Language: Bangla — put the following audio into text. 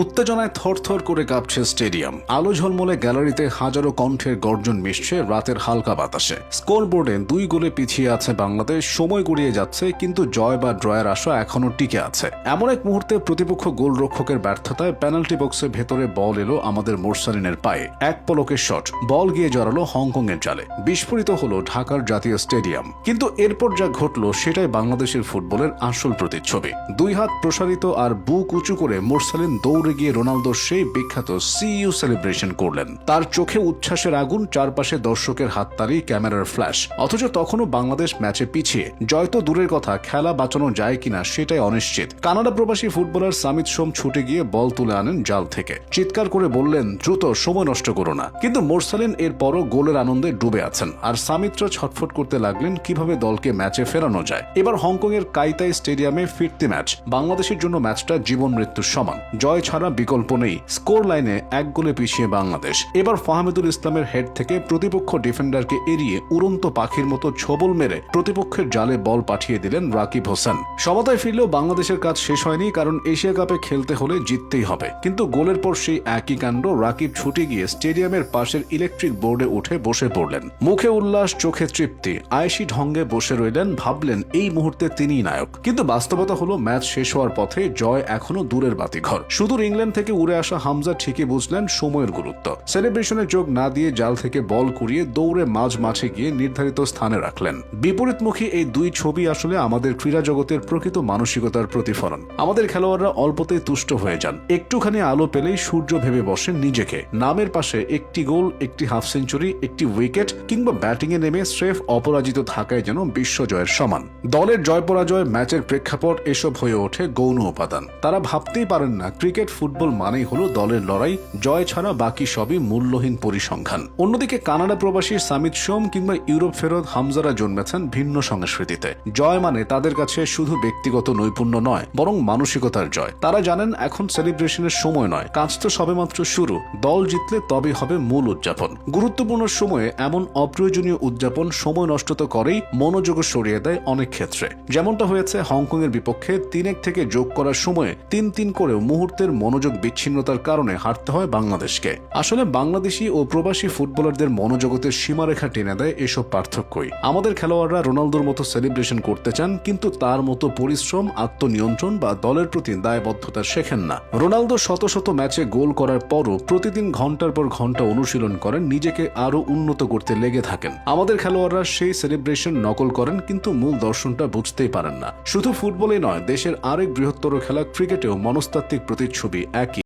উত্তেজনায় থরথর করে কাঁপছে স্টেডিয়াম। আলো ঝলমলে গ্যালারিতে হাজারো কণ্ঠের গর্জন মিশছে রাতের হালকা বাতাসে। স্কোরবোর্ডে 2 গোলে পিছিয়ে আছে বাংলাদেশ। সময় গড়িয়ে যাচ্ছে, কিন্তু জয় বা ড্রয়ের আশা এখনো টিকে আছে। এমন এক মুহূর্তে প্রতিপক্ষ গোলরক্ষকের ব্যর্থতায় পেনাল্টি বক্সের ভেতরে বল এলো আমাদের মোরসালিনের পায়ে। এক পলকের শট, বল গিয়ে জড়ালো হংকংয়ের জালে। বিস্ফোরিত হলো ঢাকার জাতীয় স্টেডিয়াম। কিন্তু এরপর যা ঘটলো সেটাই বাংলাদেশের ফুটবলের আসল প্রতিচ্ছবি। 2 হাত প্রসারিত আর বুক উঁচু করে মোরসালিন দৌড়ে গিয়ে রোনালদোর সেই বিখ্যাত সিইউ সেলিব্রেশন করলেন। তার চোখে উচ্ছ্বাসের আগুন, চারপাশে দর্শকের হাততালি, ক্যামেরার ফ্ল্যাশ। অথচ তখনও বাংলাদেশ ম্যাচে পিছিয়ে। জয় তো দূরের কথা, খেলা বাঁচানো যায় কিনা সেটাই অনিশ্চিত। কানাডা প্রবাসী ফুটবলার সামিত সোম ছুটে গিয়ে বল তুলে আনেন জাল থেকে। চিৎকার করে বললেন, দ্রুত, সময় নষ্ট করো না। কিন্তু মোরসালিন এরপরও গোলের আনন্দে ডুবে আছেন, আর সামিতরা ছটফট করতে লাগলেন কিভাবে দলকে ম্যাচে ফেরানো যায়। এবার হংকংয়ের কাইতাই স্টেডিয়ামে ফিরতি ম্যাচ। বাংলাদেশের জন্য ম্যাচটা জীবন মৃত্যুর সমান। জয় ছাড়া বিকল্প নেই। স্কোর লাইনে 1 গোলে পিছিয়ে বাংলাদেশ। এবার ফাহমিদুল ইসলামের হেড থেকে প্রতিপক্ষ ডিফেন্ডারকে এড়িয়ে উড়ন্ত পাখির মতো ছোবল মেরে প্রতিপক্ষের জালে বল পাঠিয়ে দিলেন রাকিব হোসেন। সমতায় ফিরলেও বাংলাদেশের কাজ শেষ হয়নি, কারণ এশিয়া কাপে খেলতে হলে জিততেই হবে। কিন্তু গোলের পর সেই একই কাণ্ড। রাকিব ছুটে গিয়ে স্টেডিয়ামের পাশের ইলেকট্রিক বোর্ডে উঠে বসে পড়লেন। মুখে উল্লাস, চোখে তৃপ্তি। আয়েশি ঢঙ্গে বসে রইলেন, ভাবলেন এই মুহূর্তে তিনিই নায়ক। কিন্তু বাস্তবতা হলো, ম্যাচ শেষ হওয়ার পথে জয় এখনো দূরের বাতিঘর। সুদূর ইংল্যান্ড থেকে উড়ে আসা হামজা ঠিকই বুঝলেন সময়ের গুরুত্ব। সেলিব্রেশনে যোগ না দিয়ে জাল থেকে বল কুড়িয়ে দৌড়ে মাঝ মাঠে গিয়ে নির্ধারিত স্থানে রাখলেন। বিপরীতমুখী এই 2 ছবি আসলে আমাদের ক্রীড়া জগতের প্রকৃত মানসিকতার প্রতিফলন। আমাদের খেলোয়াড়রা অল্পতেই তুষ্ট হয়ে যান। একটুখানি আলো পেলেই সূর্য ভেবে বসেন নিজেকে। নামের পাশে একটি গোল, একটি হাফ সেঞ্চুরি, একটি উইকেট কিংবা ব্যাটিংয়ে নেমে স্রেফ অপরাজিত থাকায় যেন বিশ্বজয়ের সমান। দলের জয় পরাজয়, ম্যাচের প্রেক্ষাপট এসব হয়ে ওঠে গৌণ উপাদান। তারা ভাবতেই পারেন না ক্রিকেট ফুটবল মানেই হলো দলের লড়াই, জয় ছাড়া বাকি সবই মূল্যহীন পরিসংখ্যান। অন্যদিকে কানাডা প্রবাসী সামিত সোম কিংবা ইউরোপ ফেরত হামজারা জন্মেছেন ভিন্ন সংস্কৃতিতে। জয় মানে তাদের কাছে শুধু ব্যক্তিগত নৈপুণ্য নয়, বরং মানসিকতার জয়। তারা জানেন এখন সেলিব্রেশনের সময় নয়, কাজ তো সবেমাত্র শুরু। দল জিতলে তবে হবে মূল উদযাপন। গুরুত্বপূর্ণ সময়ে এমন অপ্রয়োজনীয় উদযাপন সময় নষ্ট তো করেই, মনোযোগ সরিয়ে দেয় অনেক ক্ষেত্রে। যেমনটা হয়েছে হংকংয়ের বিপক্ষে 3-1 থেকে যোগ করার সময়ে 3-3 করেও মুহূর্তের মনোযোগ বিচ্ছিন্নতার কারণে হারতে হয় বাংলাদেশকে। আসলে বাংলাদেশি ও প্রবাসী ফুটবলারদের মনোজগতের সীমারেখা টেনে দেয় এসব পার্থক্যই। আমাদের খেলোয়াড়রা রোনালদোর মতো সেলিব্রেশন করতে চান, কিন্তু তার মতো পরিশ্রম, আত্মনিয়ন্ত্রণ বা দলের প্রতি দায়বদ্ধতা শেখেন না। রোনালদো শত শত ম্যাচে গোল করার পরও প্রতিদিন ঘন্টার পর ঘন্টা অনুশীলন করেন, নিজেকে আরো উন্নত করতে লেগে থাকেন। আমাদের খেলোয়াড়রা সেই সেলিব্রেশন নকল করেন, কিন্তু মূল দর্শনটা বুঝতেই পারেন না। শুধু ফুটবলে নয়, দেশের আরেক বৃহত্তর খেলা ক্রিকেটেও মনস্তাত্ত্বিক প্রতিচ্ছবি একই।